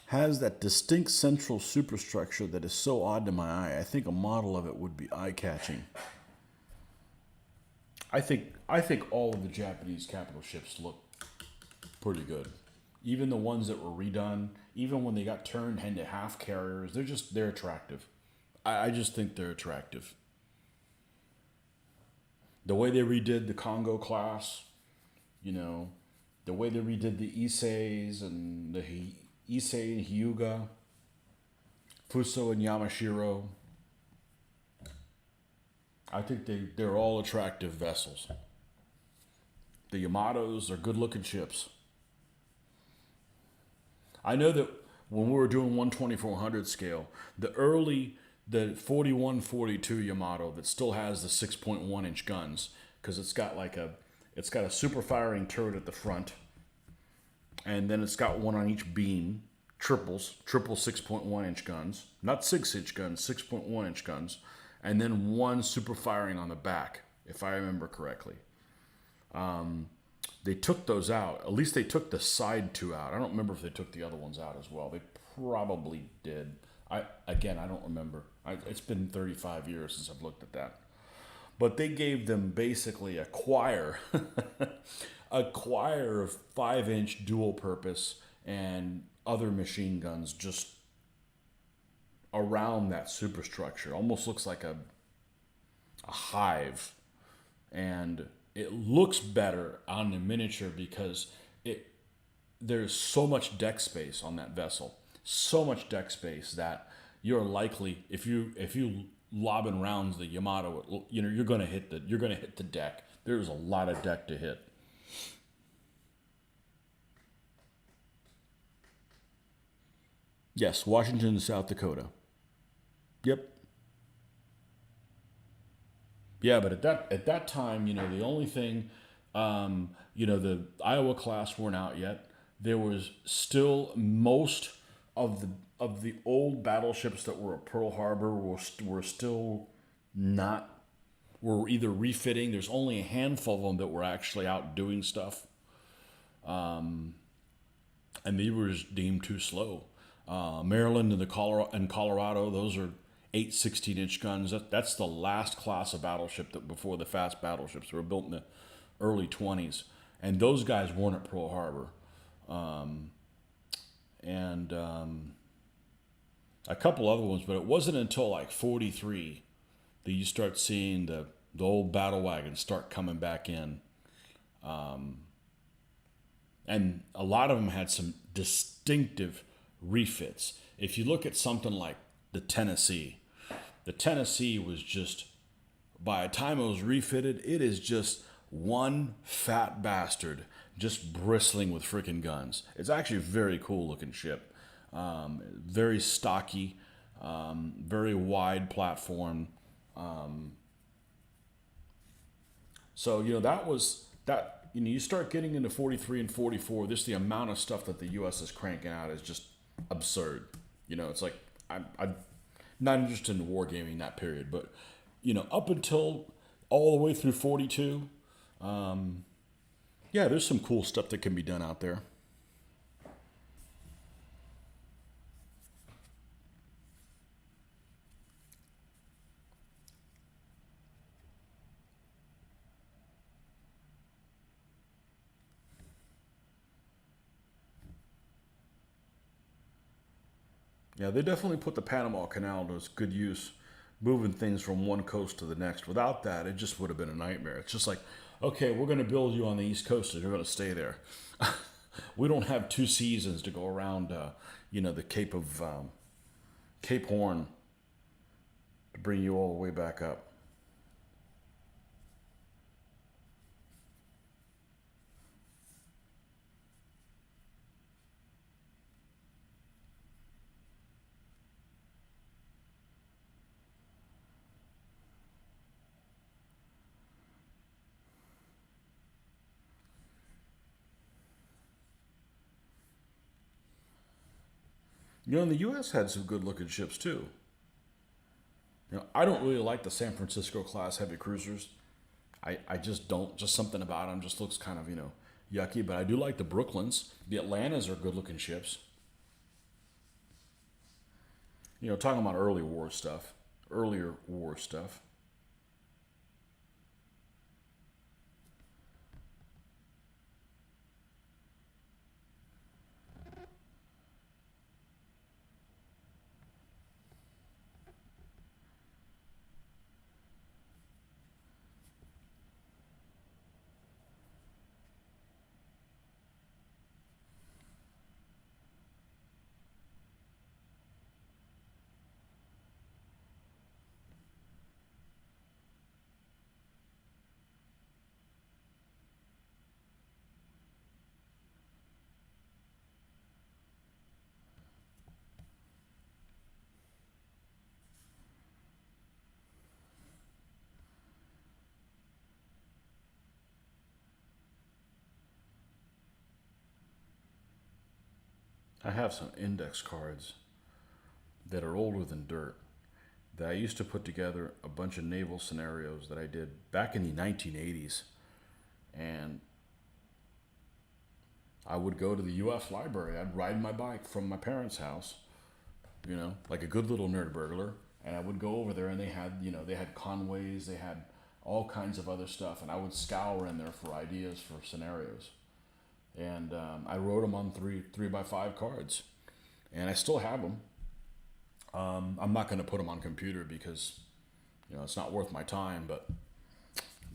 has that distinct central superstructure that is so odd to my eye. I think a model of it would be eye-catching. I think all of the Japanese capital ships look pretty good. Even the ones that were redone, even when they got turned into half carriers, they're attractive. I just think they're attractive. The way they redid the Congo class, the way they redid the Issei's and the Issei and Hyuga, Fuso and Yamashiro. I think they're all attractive vessels. The Yamatos are good looking ships. I know that when we were doing 1/2400 scale, the 4142 Yamato that still has the 6.1 inch guns, because it's got a super firing turret at the front, and then it's got one on each beam, triple 6.1 inch guns, not 6 inch guns, 6.1 inch guns, and then one super firing on the back, if I remember correctly. They took those out. At least they took the side two out. I don't remember if they took the other ones out as well. They probably did. I don't remember. It's been 35 years since I've looked at that. But they gave them basically a choir, a choir of 5-inch dual purpose and other machine guns just around that superstructure. Almost looks like a hive. And it looks better on the miniature because there's so much deck space on that vessel. So much deck space that you're likely, if you lobbing rounds the Yamato, you're gonna hit the deck. There's a lot of deck to hit. Yes, Washington, South Dakota. Yep. Yeah, but at that time, the only thing, the Iowa class weren't out yet. There was still most of the old battleships that were at Pearl Harbor were still not were either refitting. There's only a handful of them that were actually out doing stuff, and they were deemed too slow. Maryland and Colorado, those are 8 16-inch guns. That's the last class of battleship that before the fast battleships were built in the early 20s, and those guys weren't at Pearl Harbor, and a couple other ones, but it wasn't until like 43 that you start seeing the old battle wagons start coming back in, and a lot of them had some distinctive refits. If you look at something like the Tennessee was just, by the time it was refitted, it is just one fat bastard just bristling with freaking guns. It's actually a very cool looking ship. Very stocky, very wide platform. So, that was that. you start getting into 43 and 44. This the amount of stuff that the U.S. is cranking out is just absurd. It's like I'm not interested in wargaming that period, but up until all the way through 42, yeah, there's some cool stuff that can be done out there. Yeah, they definitely put the Panama Canal to good use, moving things from one coast to the next. Without that, it just would have been a nightmare. It's just like, okay, we're going to build you on the East Coast, and you're going to stay there. We don't have two seasons to go around, the Cape Horn to bring you all the way back up. And the U.S. had some good-looking ships too. I don't really like the San Francisco class heavy cruisers. I just don't. Just something about them just looks kind of yucky. But I do like the Brooklyns. The Atlantas are good-looking ships. Talking about earlier war stuff. I have some index cards that are older than dirt that I used to put together a bunch of naval scenarios that I did back in the 1980s. And I would go to the UF library. I'd ride my bike from my parents' house, like a good little nerd burglar. And I would go over there and they had Conways, they had all kinds of other stuff. And I would scour in there for ideas for scenarios. And I wrote them on three by five cards. And I still have them. I'm not going to put them on computer because, it's not worth my time, but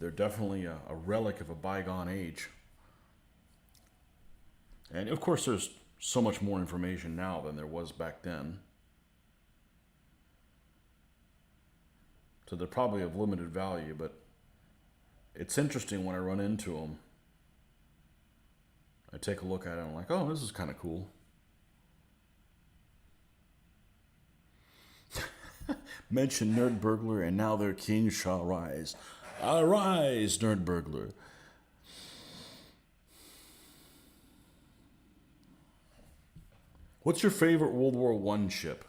they're definitely a relic of a bygone age. And of course, there's so much more information now than there was back then. So they're probably of limited value, but it's interesting when I run into them. I take a look at it and I'm like, oh, this is kind of cool. Mention Nerd Burglar, and now their king shall rise. Arise, Nerd Burglar. What's your favorite World War I ship?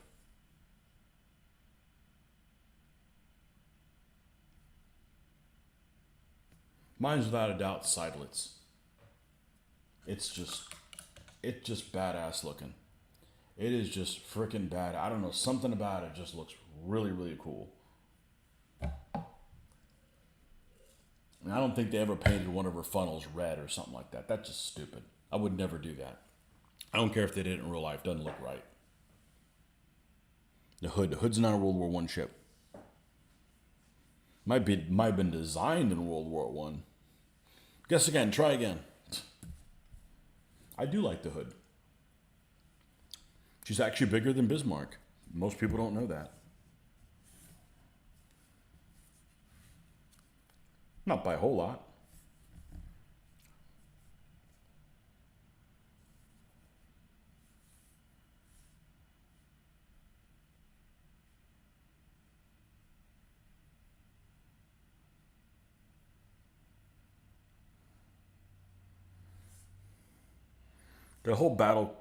Mine's without a doubt Seidlitz. It's just badass looking. It is just freaking bad. I don't know, something about it just looks really, really cool. And I don't think they ever painted one of her funnels red or something like that. That's just stupid. I would never do that. I don't care if they did it in real life. Doesn't look right. The hood's not a World War One ship. Might have been designed in World War One. Guess again. Try again. I do like the hood. She's actually bigger than Bismarck. Most people don't know that. Not by a whole lot. The whole battle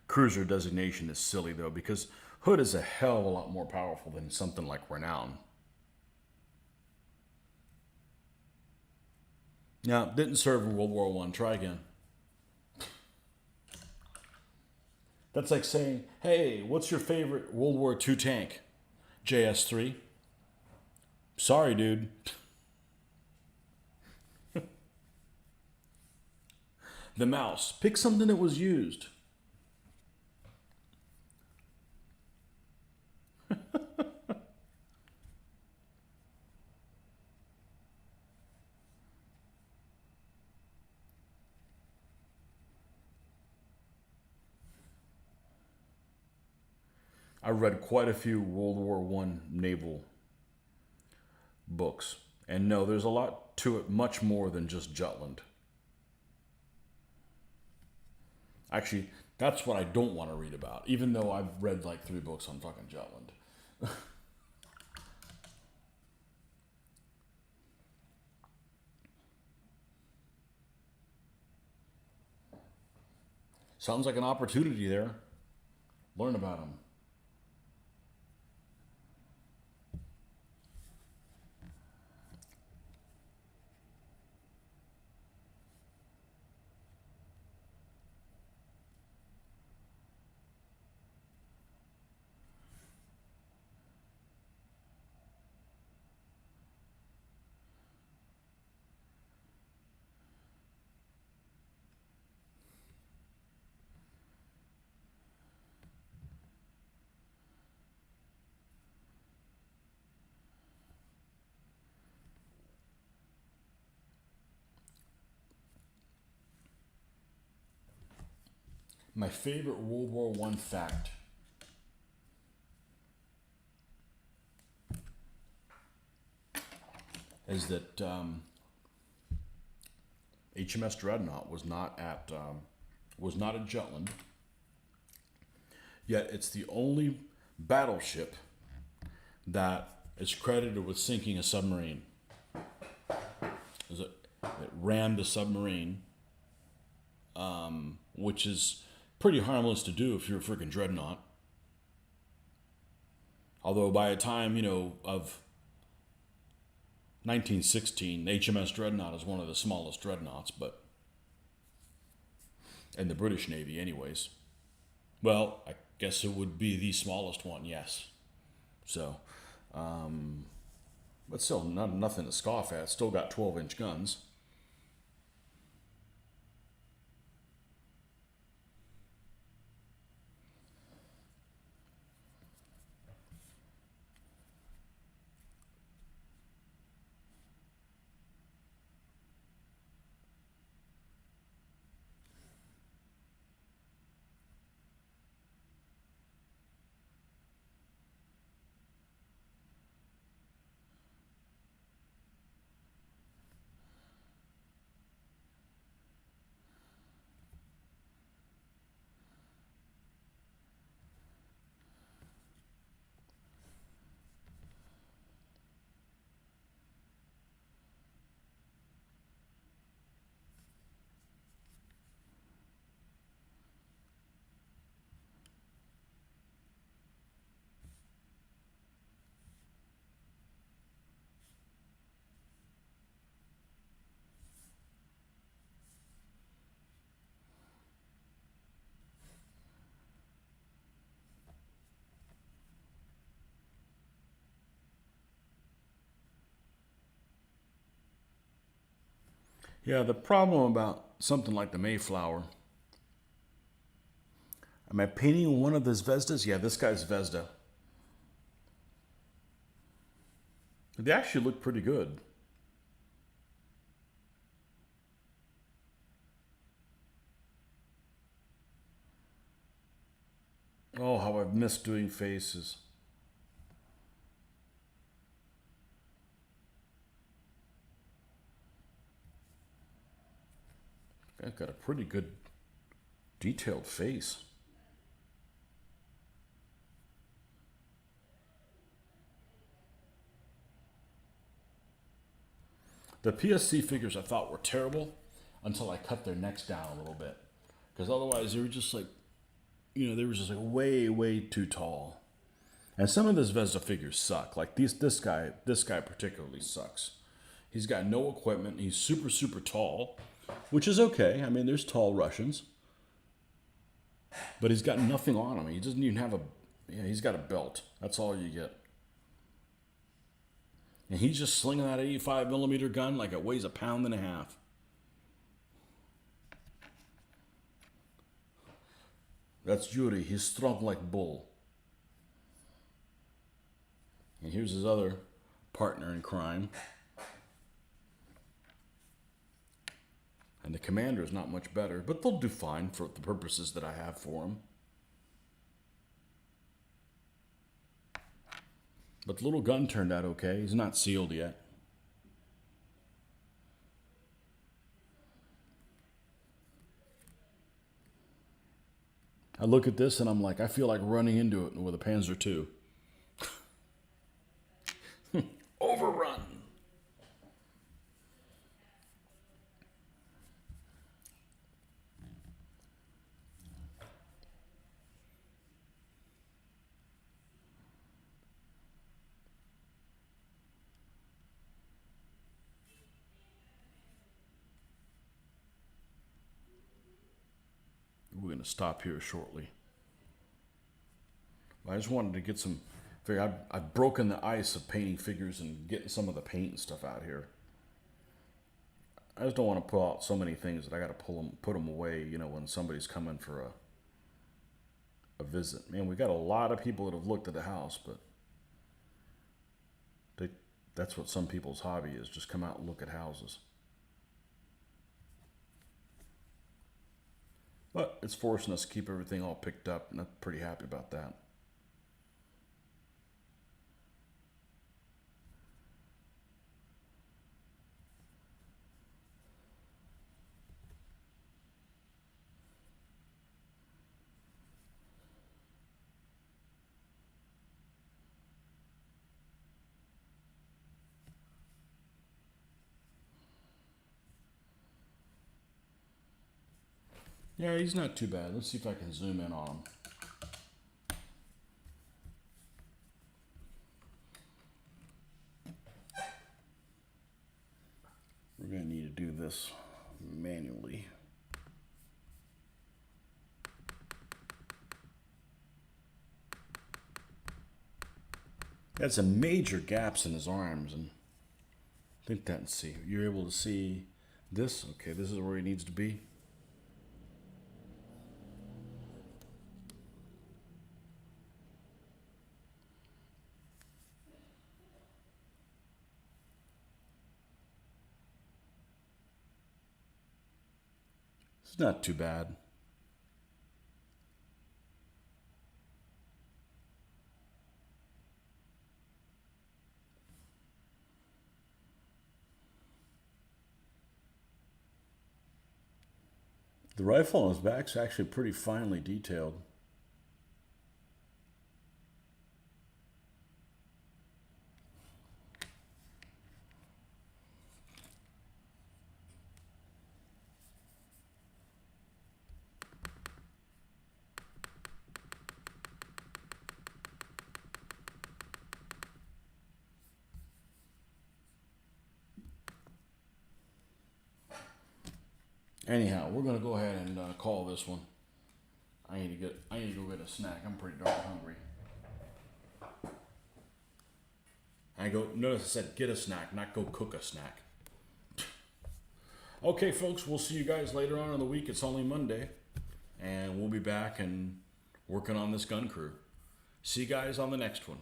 cruiser designation is silly though, because Hood is a hell of a lot more powerful than something like Renown. Now, didn't serve in World War One. Try again. That's like saying, hey, what's your favorite World War II tank? JS3. Sorry, dude. The mouse. Pick something that was used. I read quite a few World War One naval books. And no, there's a lot to it, much more than just Jutland. Actually, that's what I don't want to read about, even though I've read like 3 books on fucking Jutland. Sounds like an opportunity there. Learn about them. My favorite World War One fact is that HMS Dreadnought was not at Jutland. Yet it's the only battleship that is credited with sinking a submarine. It rammed a submarine, which is pretty harmless to do if you're a freaking dreadnought. Although by the time, of 1916, HMS Dreadnought is one of the smallest dreadnoughts, but in the British Navy anyways. Well, I guess it would be the smallest one, yes. So, but still nothing to scoff at. Still got 12-inch guns. Yeah, the problem about something like the Mayflower. Am I painting one of the Zvezdas? Yeah, this guy's Zvezda. They actually look pretty good. Oh, how I've missed doing faces. I've got a pretty good detailed face. The PSC figures I thought were terrible until I cut their necks down a little bit. because otherwise they were just like, they were just like way, way too tall. And some of those Vesda figures suck. Like this guy particularly sucks. He's got no equipment. He's super, super tall, which is okay. I mean, there's tall Russians, but he's got nothing on him. He doesn't even have he's got a belt. That's all you get. And he's just slinging that 85 millimeter gun like it weighs 1.5 pounds. That's Yuri. He's strong like bull. And here's his other partner in crime. And the commander is not much better, but they'll do fine for the purposes that I have for them. But the little gun turned out okay. He's not sealed yet. I look at this and I'm like, I feel like running into it with a Panzer II. Overrun. We're going to stop here shortly. I just wanted to get some. I've broken the ice of painting figures and getting some of the paint and stuff out here. I just don't want to pull out so many things that I got to put them away. When somebody's coming for a visit. Man, we got a lot of people that have looked at the house, but that's what some people's hobby is. Just come out and look at houses. But it's forcing us to keep everything all picked up, and I'm pretty happy about that. Yeah, he's not too bad. Let's see if I can zoom in on him. We're going to need to do this manually. Got some major gaps in his arms, and I think that's, see, you're able to see this. Okay, this is where he needs to be. It's not too bad. The rifle on his back's actually pretty finely detailed. Anyhow, we're gonna go ahead and call this one. I need to go get a snack. I'm pretty darn hungry. Notice I said get a snack, not go cook a snack. Okay, folks, we'll see you guys later on in the week. It's only Monday, and we'll be back and working on this gun crew. See you guys on the next one.